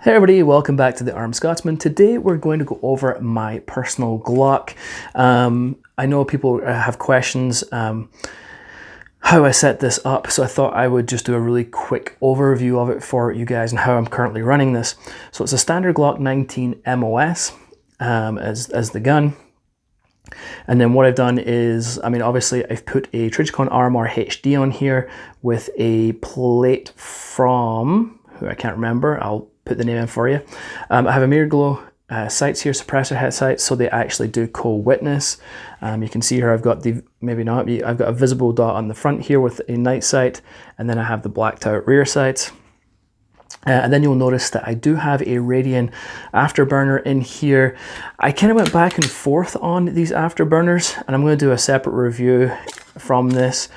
Hey everybody, welcome back to the Armed Scotsman. Today we're going to go over my personal Glock. I know people have questions how I set this up, so I thought I would just do a really quick overview of it for you guys and how I'm currently running this. So it's a standard Glock 19 MOS as the gun. And then what I've done is, obviously I've put a Trijicon RMR HD on here with a plate from, who I can't remember, I'll put the name in for you. I have Ameriglo sights here, suppressor head sights, so they actually do co-witness. You can see here I've got the, maybe not, I've got a visible dot on the front here with a night sight, and then I have the blacked out rear sights. And then you'll notice that I do have a Radian Afternburner in here. I kind of went back and forth on these afterburners, and I'm going to do a separate review from this.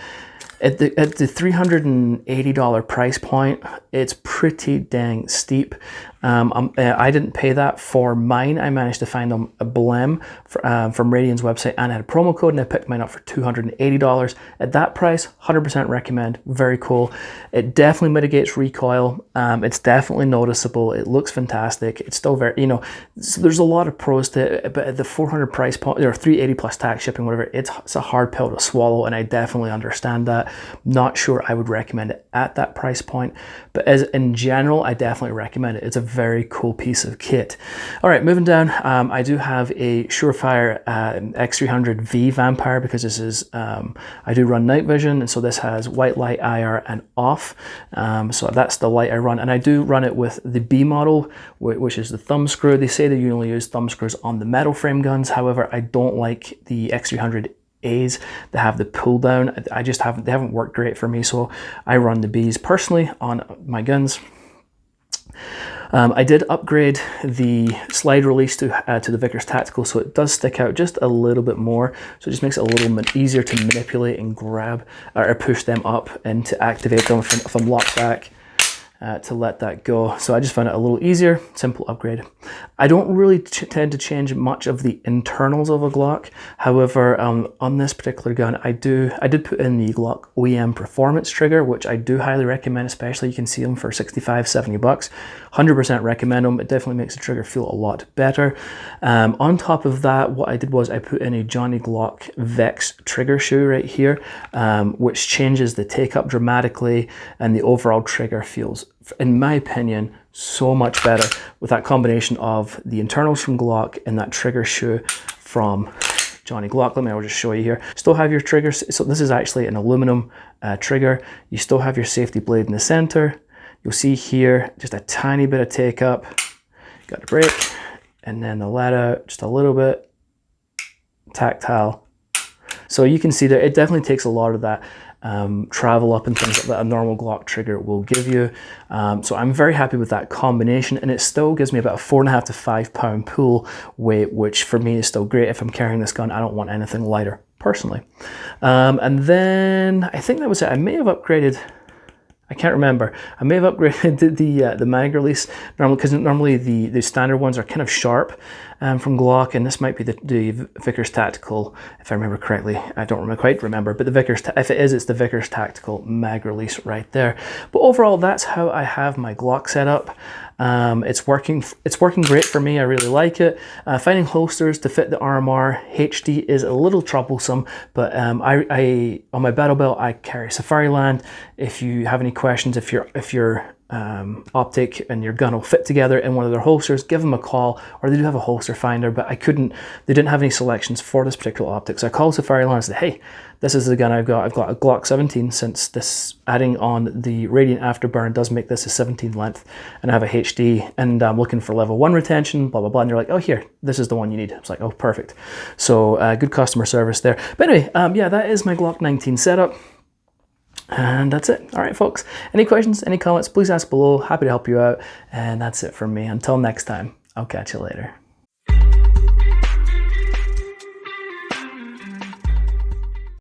At the $380 price point, it's pretty dang steep. I didn't pay that for mine. I managed to find them a blem from Radian's website, and I had a promo code, and I picked mine up for $280. At that price, 100% recommend. Very cool. It definitely mitigates recoil. It's definitely noticeable. It looks fantastic. It's still very, so there's a lot of pros to it, but at the 400 price point, or 380 plus tax shipping, whatever, it's a hard pill to swallow, and I definitely understand that. Not sure I would recommend it at that price point, but as in general, I definitely recommend it. It's a very cool piece of kit. All right, moving down, I do have a Surefire X300V Vampire, because this is, I do run night vision, and so this has white light, IR, and off. So that's the light I run, and I do run it with the B model, which is the thumb screw. They say that you only use thumb screws on the metal frame guns. However, I don't like the X300 A's that have the pull down. They haven't worked great for me, so I run the B's personally on my guns. I did upgrade the slide release to the Vickers Tactical, so it does stick out just a little bit more, so it just makes it a little bit easier to manipulate and grab or push them up and to activate them if I'm locked back. To let that go. So I just found it a little easier, simple upgrade. I don't really tend to change much of the internals of a Glock. However, on this particular gun, I did put in the Glock OEM performance trigger, which I do highly recommend, especially you can see them for 65, 70 bucks. 100% recommend them. It definitely makes the trigger feel a lot better. On top of that, what I did was I put in a Johnny Glock Vex trigger shoe right here, which changes the take up dramatically, and the overall trigger feels, in my opinion, so much better with that combination of the internals from Glock and that trigger shoe from Johnny Glock. I'll just show you here. Still have your triggers. So this is actually an aluminum trigger. You still have your safety blade in the center. You'll see here just a tiny bit of take up. Got a break, and then the let out just a little bit. Tactile. So you can see that it definitely takes a lot of that travel up and things that a normal Glock trigger will give you. So I'm very happy with that combination, and it still gives me about a 4.5 to 5 pound pull weight, which for me is still great. If I'm carrying this gun, I don't want anything lighter personally. And then I think that was it. I may have upgraded, I can't remember. I may have upgraded the mag release, because normally the standard ones are kind of sharp from Glock, and this might be the Vickers Tactical, if I remember correctly. I don't quite remember, but the Vickers, if it is, it's the Vickers Tactical mag release right there. But overall, that's how I have my Glock set up. It's working great for me. I really like it. Finding holsters to fit the RMR HD is a little troublesome, but on my battle belt I carry Safariland. If you have any questions, if your optic and your gun will fit together in one of their holsters, give them a call, or they do have a holster finder, but they didn't have any selections for this particular optic. So I called Safariland and said, hey, this is the gun I've got. I've got a Glock 17, since this adding on the Radian Afterburner does make this a 17 length, and I have a HD, and I'm looking for level 1 retention, blah, blah, blah. And they're like, oh, here, this is the one you need. I was like, oh, perfect. So good customer service there. But anyway, yeah, that is my Glock 19 setup. And that's it. All right, folks. Any questions, any comments, please ask below. Happy to help you out. And that's it from me. Until next time, I'll catch you later.